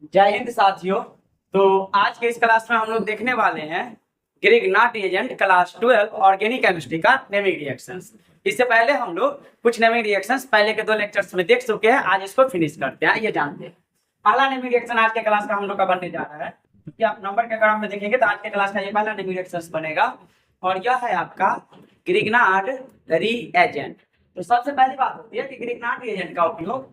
जय हिंद साथियों। तो आज के इस क्लास में हम लोग देखने वाले हैं Grignard reagent class 12 organic chemistry का नेमिंग रिएक्शंस। इससे पहले हम लोग कुछ नेमिंग रिएक्शंस पहले के 2 लेक्चर्स में देख चुके हैं। आज इसको फिनिश करते हैं, ये जानते हैं। पहला नेमिंग रिएक्शन आज के क्लास का हम लोग का बनने जा रहा है कि आप नंबर के क्रम में देखेंगे तो आज के क्लास का ये पहला नेमिंग रिएक्शन बनेगा और यह है आपका ग्रिग्नार्ड रिएजेंट। तो सबसे पहली बात होती है कि ग्रिग्नार्ड रिएजेंट का उपयोग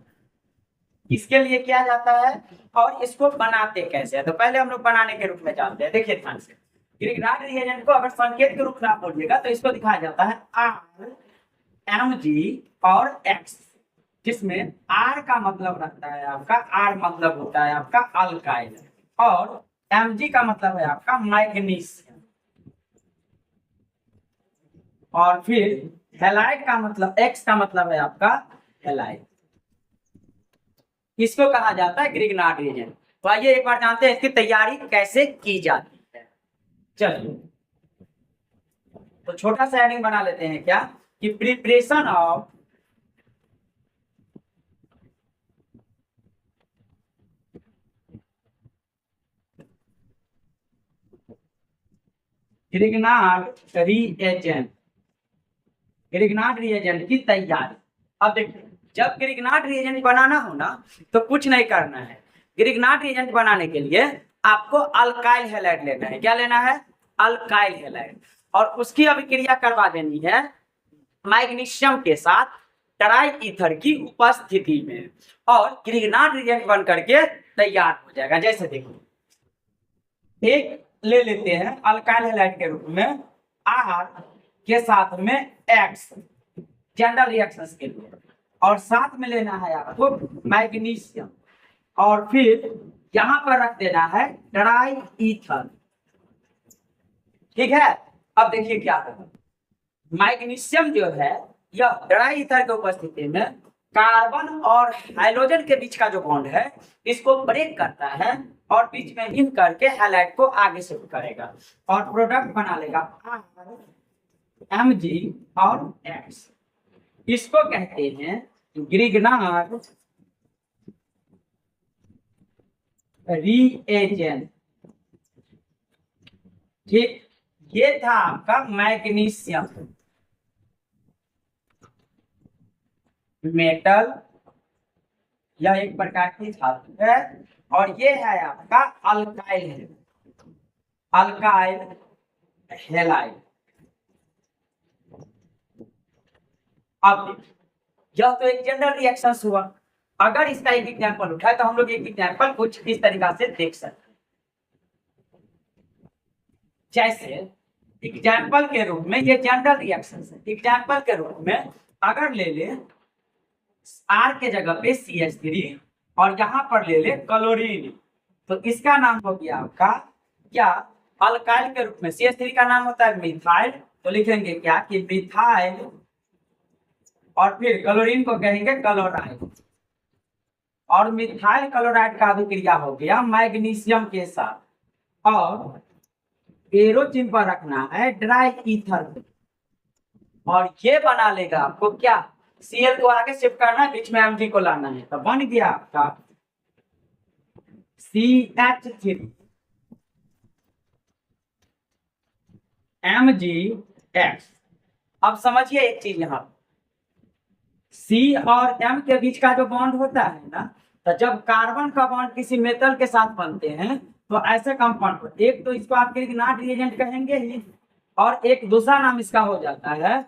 इसके लिए किया जाता है और इसको बनाते कैसे है। तो पहले हम लोग बनाने के रूप में जानते हैं। देखिए ध्यान से, ग्रिग्नार्ड रिएजेंट को अगर संकेत के रूप में आप बोलिएगा तो इसको दिखाया जाता है आर, एम, जी और एक्स, जिसमें आर का मतलब रखता है आपका, आर मतलब होता है आपका अल्काइल और एम जी का मतलब है आपका मैग्नीशियम और फिर हेलाइड का मतलब, एक्स का मतलब है आपका हेलाइड। इसको कहा जाता है ग्रिग्नार्ड रिएजेंट। तो आइए एक बार जानते हैं इसकी तैयारी कैसे की जाती है। चलिए तो छोटा सा हेडिंग बना लेते हैं क्या कि preparation of Grignard reagent, Grignard reagent की तैयारी। अब देखिए, जब ग्रिग्नार्ड रिएजेंट बनाना हो ना तो कुछ नहीं करना है। ग्रिग्नार्ड रिएजेंट बनाने के लिए आपको अल्काइल हैलाइड लेना है। क्या लेना है? Alkyl halide. और उसकी अभिक्रिया करवा देनी है मैग्नीशियम के साथ ट्राई ईथर की उपस्थिति में और ग्रिग्नार्ड रिएजेंट बन करके तैयार हो जाएगा। जैसे देखो, एक ले लेते हैं अल्काइल हैलाइड के रूप में आर के साथ में एक्स जनरल रिएक्शंस के लिए, और साथ में लेना है आपको मैग्नीशियम और फिर यहां पर रख देना है ट्राई ईथर। ठीक है। अब देखिए क्या होगा, मैग्नीशियम जो है यह ट्राई ईथर की उपस्थिति में कार्बन और हाइड्रोजन के बीच का जो बॉन्ड है इसको ब्रेक करता है और बीच में इन करके हैलाइड को आगे शिफ्ट करेगा और प्रोडक्ट बना लेगा एम जी और एक्स। इसको कहते हैं ग्रिग्नार्ड रिएजेंट। ठीक, ये था आपका मैग्नीशियम मेटल, यह एक प्रकार की धातु है और ये है आपका अल्काइल है, अल्काइल हैलाइड। अब यह तो एक जनरल रिएक्शन हुआ। अगर इसका एक एग्जांपल उठाए तो हम लोग एक एग्जांपल कुछ इस तरीका से देख सकते हैं। जैसे एग्जांपल के रूप में, ये जनरल रिएक्शन है, एग्जांपल के रूप में अगर ले ले आर के जगह पे CH3 और यहां पर ले ले क्लोरीन, तो इसका नाम हो गया आपका क्या? अल्काइल के रूप में। CH3 का नाम होता है मिथाइल, तो लिखेंगे क्या कि मिथाइल और फिर क्लोरीन को कहेंगे क्लोराइड और मिथाइल क्लोराइड का अभिक्रिया हो गया मैग्नीशियम के साथ और एरो चिन्ह पर रखना है ड्राई ईथर और ये बना लेगा आपको क्या? Cl को आगे शिफ्ट करना है, बीच में Mg को लाना है, तो बन गया आपका CH3 MgX। अब समझिए एक चीज, यहाँ C और M के बीच का जो बॉन्ड होता है ना, तो जब कार्बन का बॉन्ड किसी मेटल के साथ बनते हैं तो ऐसे कंपाउंड, एक तो इसको आप ग्रिग्नार्ड रिएजेंट कहेंगे ही और एक दूसरा नाम इसका हो जाता है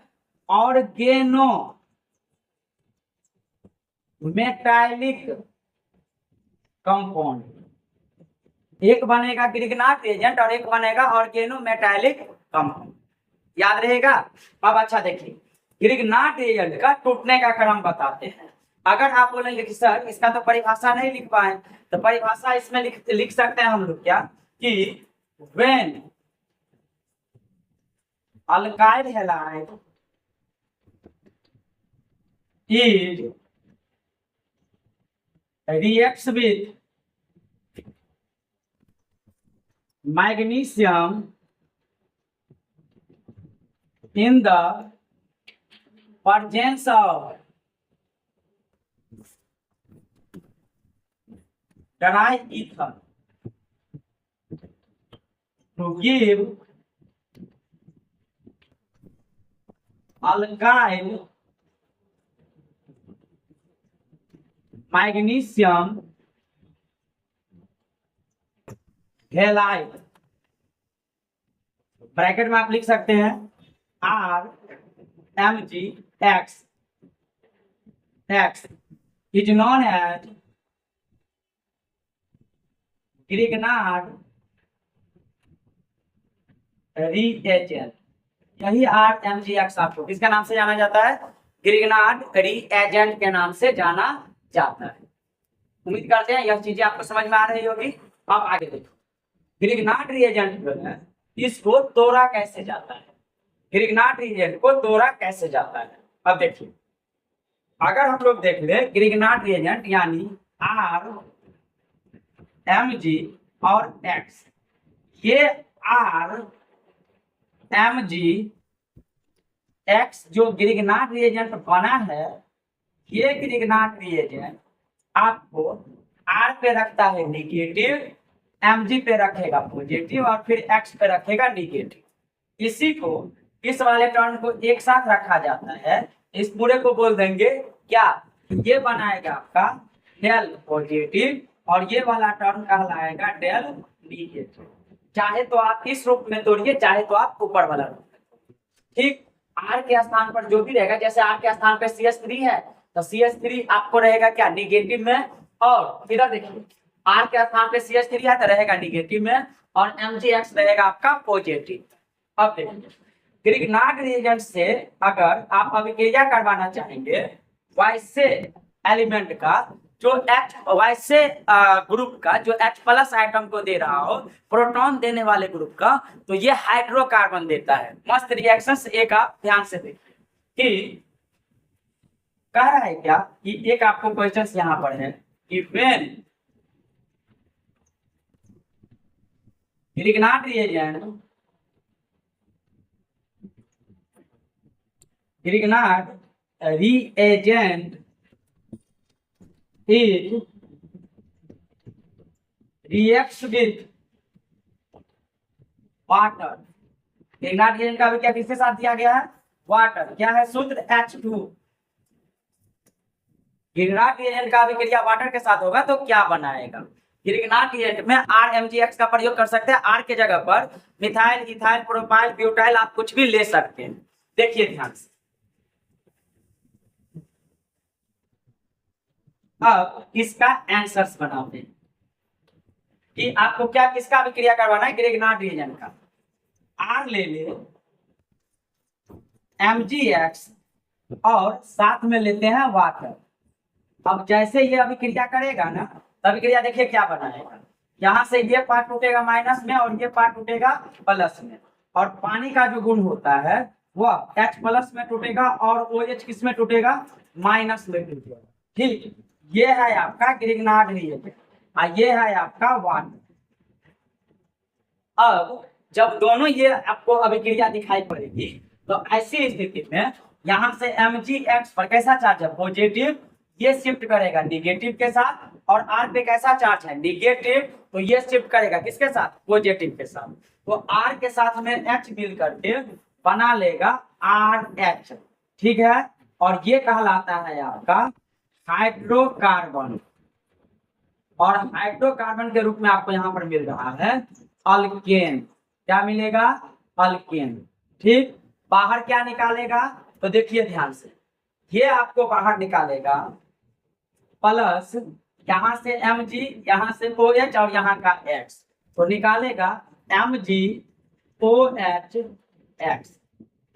ऑर्गेनो मेटालिक कंपाउंड। एक बनेगा ग्रिग्नार्ड रिएजेंट और एक बनेगा ऑर्गेनो मेटालिक कंपाउंड। याद रहेगा? अब अच्छा देखिए, ग्रिग्नार्ड रिएजेंट का टूटने का क्रम बताते हैं। अगर आप बोलेंगे कि सर इसका तो परिभाषा नहीं लिख पाए, तो परिभाषा इसमें लिख सकते हैं हम लोग क्या कि when alkyl halide is reacts with magnesium in the presence of dry ether to give alkyl magnesium halide. Bracket में आप लिख सकते हैं RMgX is known as Grignard reagent। यही RMgX आपको किसका नाम से जाना जाता है? ग्रिग्नार्ड रिएजेंट के नाम से जाना जाता है। उम्मीद करते हैं यह चीजें आपको समझ में आ रही होगी। अब आगे देखो, ग्रिग्नार्ड रिएजेंट जो है इसको तोड़ा कैसे जाता है? ग्रिग्नार्ड रिएजेंट को तोड़ा कैसे जाता है? अब देखिए, अगर हम लोग देख ले ग्रिग्नार्ड रिएजेंट यानी RMg और X, ये RMgX जो ग्रिग्नार्ड रिएजेंट बना है, ये ग्रिग्नार्ड रिएजेंट आपको R पे रखता है निगेटिव, Mg पे रखेगा पॉजिटिव और फिर X पे रखेगा निगेटिव। इसी को, इस वाले टर्म को एक साथ रखा जाता है। इस पूरे को बोल देंगे क्या? ये बनाएगा आपका डेल पॉजिटिव और ये वाला टर्म कहलाएगा डेल निगेटिव। चाहे तो आप इस रूप में तोड़िए, चाहे तो आप ऊपर वाला रूप में। ठीक, R के स्थान पर जो भी रहेगा, जैसे R के स्थान पर CH3 है तो CH3 आपको रहेगा क्या? निगेटिव में। और इधर देखिए, R के स्थान पे CH3 है तो रहेगा निगेटिव में और MgX रहेगा आपका पॉजिटिव। अब देखिए, ग्रिग्नार्ड रिएजेंट से अगर आप अभिक्रिया करवाना चाहेंगे वैसे एलिमेंट का जो वैसे ग्रुप का जो H+ आइटम को दे रहा हो, प्रोटॉन देने वाले ग्रुप का, तो ये हाइड्रोकार्बन देता है। मस्त रिएक्शंस एक आप ध्यान से देखिए कि कह रहा है क्या कि एक आपको क्वेश्चन यहां पर है कि when Grignard reagent is reacts with water. Grignard reagent का भी क्या किसके साथ दिया गया है? वाटर। क्या है? सूत्र H2। ग्रिग्नार्ड रिएजेंट का अभिक्रिया वाटर के साथ होगा तो क्या बनाएगा? ग्रिग्नार्ड रिएजेंट में RMgX का प्रयोग कर सकते हैं। R के जगह पर मिथाइल, इथाइल, प्रोपाइल, ब्यूटाइल आप कुछ भी ले सकते हैं। देखिए ध्यान से, अब इसका आंसर्स बनाते हैं कि आपको क्या किसका अभिक्रिया करवाना है? ग्रिग्नार्ड रिएजेंट का। R ले ले, MgX और साथ में लेते हैं वाटर। अब जैसे ये अभिक्रिया करेगा ना, अभिक्रिया देखिए क्या बनाएगा। यहाँ से ये पार्ट टूटेगा माइनस में और ये पार्ट टूटेगा प्लस में, और पानी का जो गुण होता है वह H+ में टूटेगा और OH किस में टूटेगा? माइनस में टूटेगा। ठीक, ये है आपका ग्रिग्नार्ड रिएजेंट और ये है आपका वाटर। अब जब दोनों ये आपको अभिक्रिया दिखाई पड़ेगी तो ऐसी स्थिति में यहाँ से MgX पर कैसा चार्ज है? पॉजिटिव। ये शिफ्ट करेगा निगेटिव के साथ, और R पे कैसा चार्ज है? निगेटिव। तो ये शिफ्ट करेगा किसके साथ? पॉजिटिव के साथ। तो R के साथ में H मिल करके बना लेगा RH। ठीक है, और ये कहलाता है आपका हाइड्रोकार्बन। और हाइड्रोकार्बन के रूप में आपको यहाँ पर मिल रहा है अल्केन। क्या मिलेगा? अल्केन। ठीक, बाहर क्या निकालेगा? तो देखिए ध्यान से, ये आपको बाहर निकालेगा प्लस, यहाँ से Mg, यहाँ से OH और यहाँ का X, तो निकालेगा MgOH।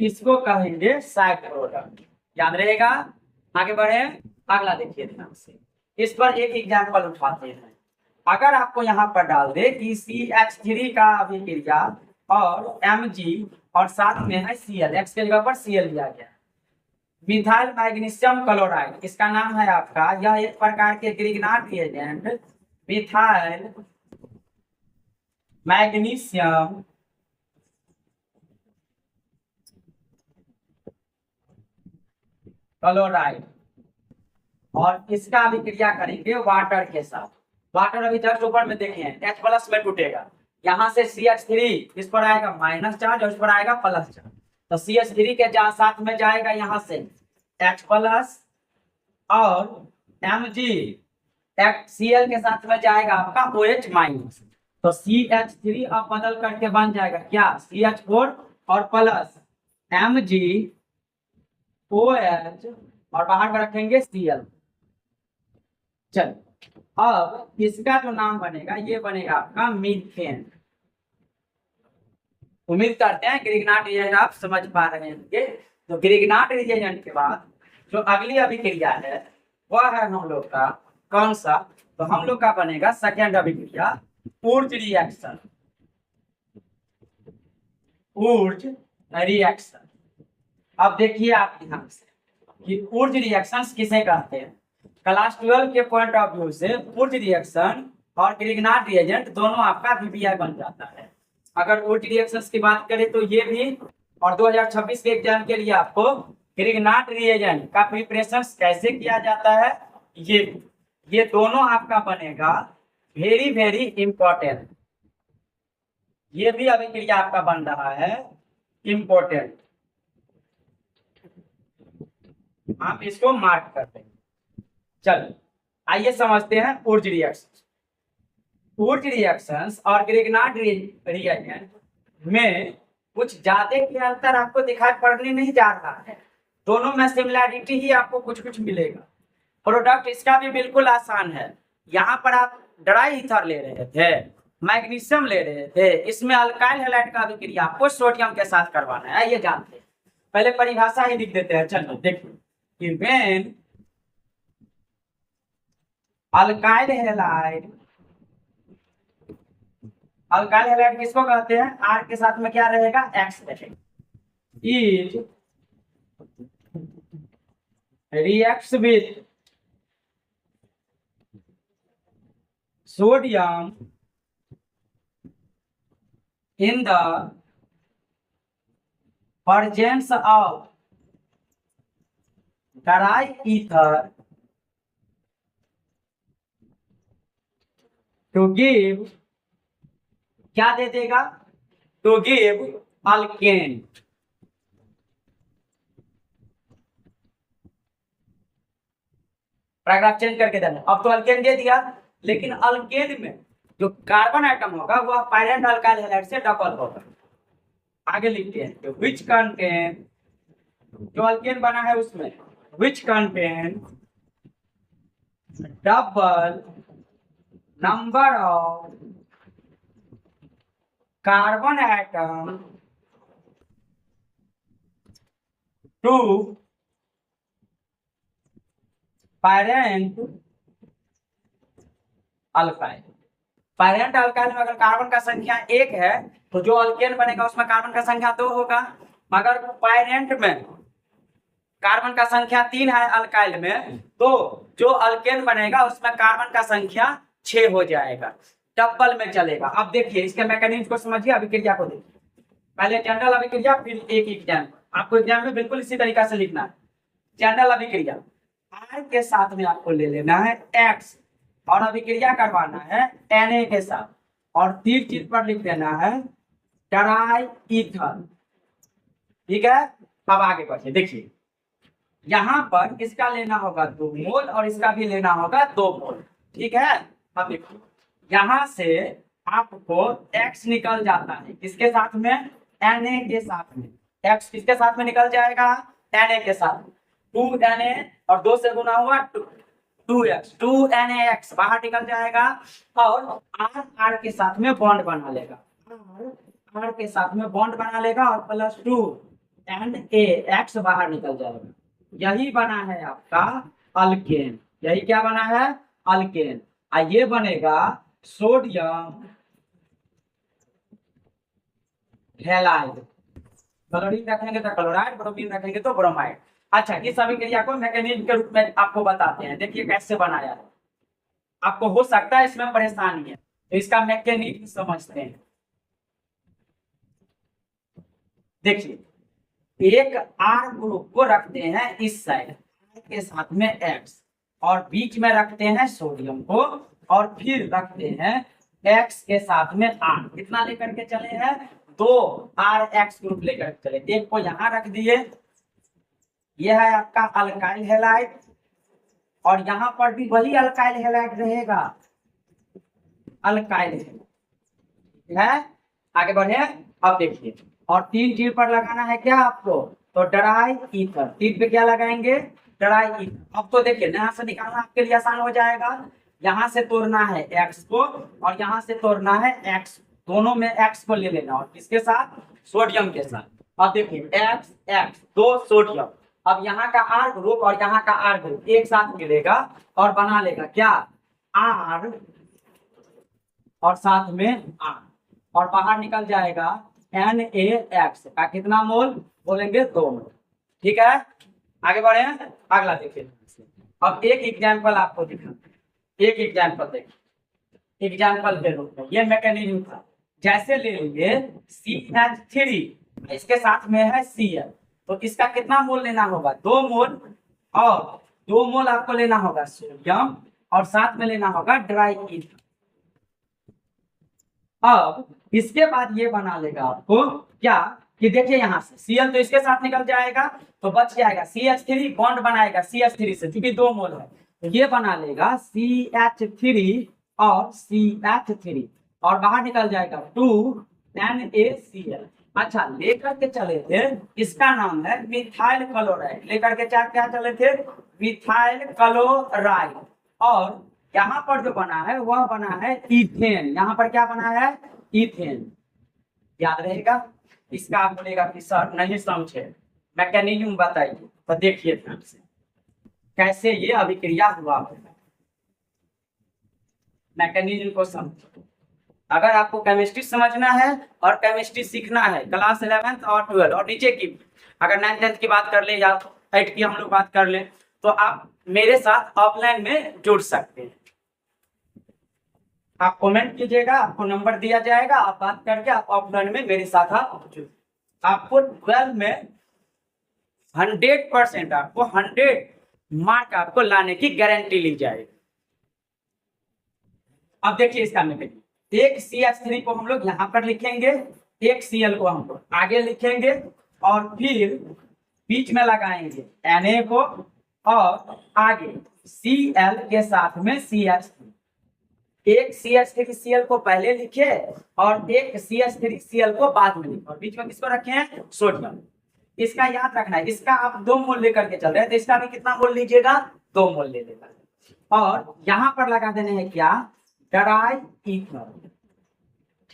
इसको कहेंगे साइड प्रोडक्ट। याद रहेगा? आगे बढ़े, अगला देखिए ध्यान से। इस पर एक एग्जांपल उठाते हैं। अगर आपको यहाँ पर डाल दे कि CH3 का अभिक्रिया और Mg और साथ में है Cl, X के जगह पर Cl लिया गया, मिथाइल मैग्नीशियम क्लोराइड इसका नाम है आपका। यह एक प्रकार के Grignard reagent methyl magnesium chloride, और इसका अभिक्रिया करेंगे वाटर के साथ। वाटर अभी जस्ट ऊपर में देखे हैं, H प्लस में टूटेगा, यहाँ से CH3 इस पर आएगा माइनस चार्ज और इस पर आएगा प्लस चार्ज, तो CH3 के जहाँ साथ में जाएगा यहाँ से H प्लस और Mg Cl के साथ में जाएगा आपका OH माइनस, तो CH3 अब बदल करके बन जाएगा क्या CH4 और प्लस Mg OH और बाहर में रखेंगे Cl। चलो अब इसका जो नाम बनेगा ये बनेगा आपका मीथेन। उम्मीद करते हैं ग्रिग्नाट रिएजेंट आप समझ पा रहे हैं। तो ग्रिग्नाट रिएजेंट के बाद जो अगली अभिक्रिया है वह है हम लोग का कौन सा, तो हम लोग का बनेगा सेकेंड अभिक्रिया ऊर्ज रिएक्शन। ऊर्ज रिएक्शन, अब देखिए आप ध्यान से कि ऊर्ज रिएक्शंस किसे कहते हैं। क्लास 12 के पॉइंट ऑफ व्यू से ऊर्ज रिएक्शन और ग्रिग्नाट रिएजेंट दोनों आपका VPI बन जाता है। अगर ऊर्ज रिएक्शंस की बात करें तो ये भी, और 2026 के एग्जाम के लिए आपको ग्रिग्नाट रिएजेंट का प्रिपरेशन कैसे किया जाता है ये दोनों आपका बनेगा वेरी वेरी इंपॉर्टेंट। ये भी अभिक्रिया आपका बन रहा है इंपॉर्टेंट, आप इसको मार्क करते हैं। चलो आइए समझते हैं ऊर्ज रिएक्शंस। ऊर्ज रिएक्शंस और ग्रिग्नाट रिएजेंट में कुछ ज्यादा के अंतर आपको दिखाई पड़ने नहीं जा रहा है, दोनों में सिमिलैरिटी ही आपको कुछ कुछ मिलेगा। प्रोडक्ट इसका भी बिल्कुल आसान है। यहाँ पर आप ड्राई ईथर ले रहे थे, मैग्नीशियम ले रहे थे, इसमें अल्काइल हैलाइड का अभिक्रिया आपको सोडियम के साथ करवाना है, ये जानते हैं। पहले परिभाषा ही लिख देते हैं। चलो देखिए कि when alkyl halide, alkyl halide किसको कहते हैं, R के साथ में क्या रहेगा X रहेगा, is reacts with sodium in the presence of dry ether to give, क्या दे देगा, to give alkane। Paragraph change करके देना। अब तो अल्केन दे दिया, लेकिन अल्केन में जो कार्बन आइटम होगा वह पैरेंट अल्काइल हैलाइड से डबल होगा। आगे लिखते हैं विच कंटेन, जो अल्केन बना है उसमें which contain double number of carbon atom to parent alkyl. Parent alkyl में अगर कार्बन का संख्या 1 है तो जो अल्केन बनेगा उसमें कार्बन का संख्या 2 होगा। अगर पैरेंट में कार्बन का संख्या 3 है अल्काइल में, तो जो अल्केन बनेगा उसमें कार्बन का संख्या 6 हो जाएगा, डबल में चलेगा। अब देखिए इसके मैकेनिज्म को समझिए, अभिक्रिया को देखिए। पहले जनरल अभिक्रिया, फिर एक एग्जाम, आपको एग्जाम में बिल्कुल इसी तरीका से लिखना है। जनरल अभिक्रिया R के साथ में आपको ले लेना है X और अभिक्रिया करवाना है Na के साथ, और तीर चीज पर लिख देना है ट्राई ईथर। ठीक है, अब आगे बढ़िए। देखिए यहाँ पर इसका लेना होगा 2 मोल और इसका भी लेना होगा 2 मोल। ठीक है, अब देखिए यहाँ से आपको X निकल जाता है किसके साथ में, Na के साथ में। X किसके साथ में निकल जाएगा, Na के साथ। 2Na और 2 से गुना हुआ 2x, 2NaX बाहर निकल जाएगा, और R के साथ में बॉन्ड बना लेगा, R के साथ में बॉन्ड बना लेगा और प्लस 2NaX बाहर निकल जाएगा। यही बना है आपका अल्केन। यही क्या बना है, अल्केन। ये बनेगा सोडियम हैलाइड। क्लोरीन रखेंगे तो क्लोराइड, ब्रोमीन रखेंगे तो ब्रोमाइड। अच्छा, इस अभिक्रिया को मैकेनिज्म के रूप में आपको बताते हैं। देखिए कैसे बनाया है, आपको हो सकता है इसमें परेशानी है, तो इसका मैकेनिज्म समझते हैं। देखिए एक R ग्रुप को रखते हैं इस साइड के साथ में X, और बीच में रखते हैं सोडियम को, और फिर रखते हैं x के साथ में r। कितना लेकर के चले हैं? 2 RX ग्रुप लेकर के चले। एक को यहां रख दिए, यह है आपका अल्काइल हैलाइड, और यहां पर भी वही अल्काइल हैलाइड रहेगा, अल्काइल है। आगे बढ़े, अब देखिए, और 3 तीर पर लगाना है क्या आपको? तो ड्राई ईथर। 3 पे क्या लगाएंगे? Dry ether. अब तो देखिए यहां से निकालना आपके लिए आसान हो जाएगा। यहां से तोड़ना है x को और यहां से तोड़ना है x, दोनों में x को ले लेना, और किसके साथ? सोडियम के साथ। अब देखिए x x 2 सोडियम। अब यहाँ का R ग्रुप और यहाँ का R ग्रुप एक साथ मिलेगा और बना लेगा क्या? R और साथ में R, और बाहर निकल जाएगा NaX का कितना मोल? बोलेंगे 2 मोल। ठीक है, आगे बढ़े, अगला देखिए। अब एक एग्जाम्पल आपको दिखा, एक एग्जाम्पल देखिए, एग्जाम्पल दे दो। ये मैकेनिज्म था, जैसे ले लीजिए CH3, इसके साथ में है Cl, तो इसका कितना मोल लेना होगा? 2 मोल, और 2 मोल आपको लेना होगा सोडियम, और साथ में लेना होगा ड्राई ईथर। अब इसके बाद ये बना लेगा आपको क्या कि देखिए यहाँ से Cl तो इसके साथ निकल जाएगा, तो बच जाएगा CH3, बॉन्ड बनाएगा CH3 से, क्योंकि 2 मोल है, तो ये बना लेगा CH3 और CH3, और बाहर निकल जाएगा 2 NaCl। अच्छा, लेकर के चले थे, इसका नाम है मिथाइल क्लोराइड। लेकर के क्या चले थे? Methyl chloride. और यहाँ पर जो बना है वह बना है इथेन। यहाँ पर क्या बना है? इथेन। याद रहेगा? इसका आप बोलेगा कि सर नहीं समझे, मैकेनिज्म बताइए। तो देखिए ध्यान से कैसे ये अभिक्रिया हुआ है, मैकेनिज्म को समझो। अगर आपको केमिस्ट्री समझना है और केमिस्ट्री सीखना है, क्लास 11th और 12 और नीचे की, अगर 9th 10th की बात कर ले या 8 की हम लोग बात कर ले, तो आप मेरे साथ ऑफलाइन में जुड़ सकते हैं। आप कमेंट कीजिएगा, आपको नंबर दिया जाएगा, आप बात करके आप ऑफलाइन में मेरे साथ आप जुड़। आपको 12 में 100% आपको 100 मार्क आपको लाने की गारंटी ली जाएगी। अब देखिए इसका मैकेनिज्म, एक CH3 को हम लोग यहाँ पर लिखेंगे, एक Cl को हम लोग आगे लिखेंगे, और फिर बीच में लगाएंगे Na को, और आगे Cl के साथ में CH3। एक CH3Cl को पहले लिखे और एक CH3Cl को बाद में लिखे, और बीच में किसको रखे हैं? सोडियम। इसका याद रखना है, इसका आप 2 मोल लेकर के चल रहे हैं, तो इसका भी कितना मोल लीजिएगा? 2 मोल ले लेगा। और यहाँ पर लगा देने हैं क्या? Dry ether.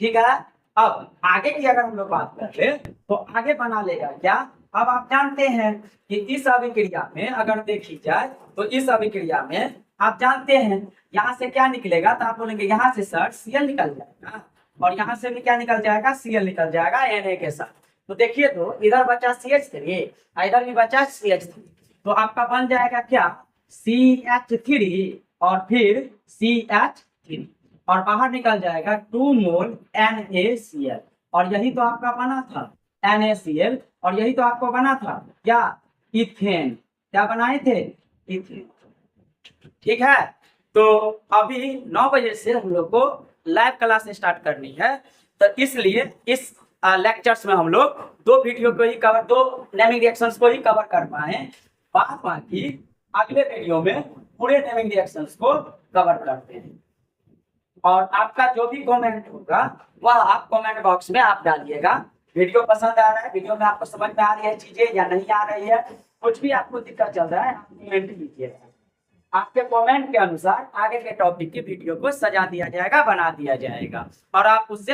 ठीक है, अब आगे की अगर हम लोग बात कर ले तो आगे बना लेगा क्या? अब आप जानते हैं कि इस अभिक्रिया में अगर देखी जाए तो इस अभिक्रिया में आप जानते हैं यहाँ से क्या निकलेगा? तो आप बोलेंगे यहाँ से सर Cl निकल जाएगा, और यहाँ से भी क्या निकल जाएगा? Cl निकल जाएगा Na के साथ। तो देखिए, तो इधर बचा CH3, इधर भी बचा CH3, तो आपका बन जाएगा क्या? CH3 और फिर CH3, और बाहर निकल जाएगा 2 मोल NaCl, और यही तो आपका बना था NaCl, और यही तो आपको बना था क्या? इथेन। क्या बनाए थे? इथेन। ठीक है, तो अभी 9 बजे से हम लोग को लाइव क्लास स्टार्ट करनी है, तो इसलिए इस लेक्चर्स में हम लोग 2 वीडियो को ही कवर, 2 नेमिंग रिएक्शंस को ही कवर कर पाए। बाकी अगले वीडियो में पूरे नेमिंग रिएक्शंस को कवर करते हैं। और आपका जो भी कमेंट होगा वह आप कमेंट बॉक्स में आप डालिएगा। वीडियो पसंद आ रहा है, वीडियो में आपको समझ में आ रही है चीजें या नहीं आ रही है, कुछ भी आपको दिक्कत चल रहा है, आप कमेंट कीजिएगा। आपके कमेंट के अनुसार आगे के टॉपिक की वीडियो को सजा दिया जाएगा, बना दिया जाएगा, और आप उससे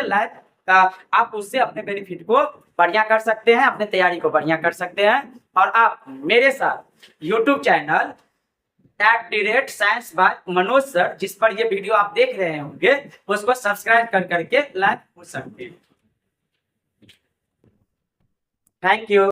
आप उससे अपने बेनिफिट को बढ़िया कर सकते हैं, अपने तैयारी को बढ़िया कर सकते हैं। और आप मेरे साथ YouTube channel @science by Manoj sir, जिस पर ये वीडियो आप देख रहे होंगे, उसको सब्सक्राइब कर करके लाइव हो सकते हैं। Thank you.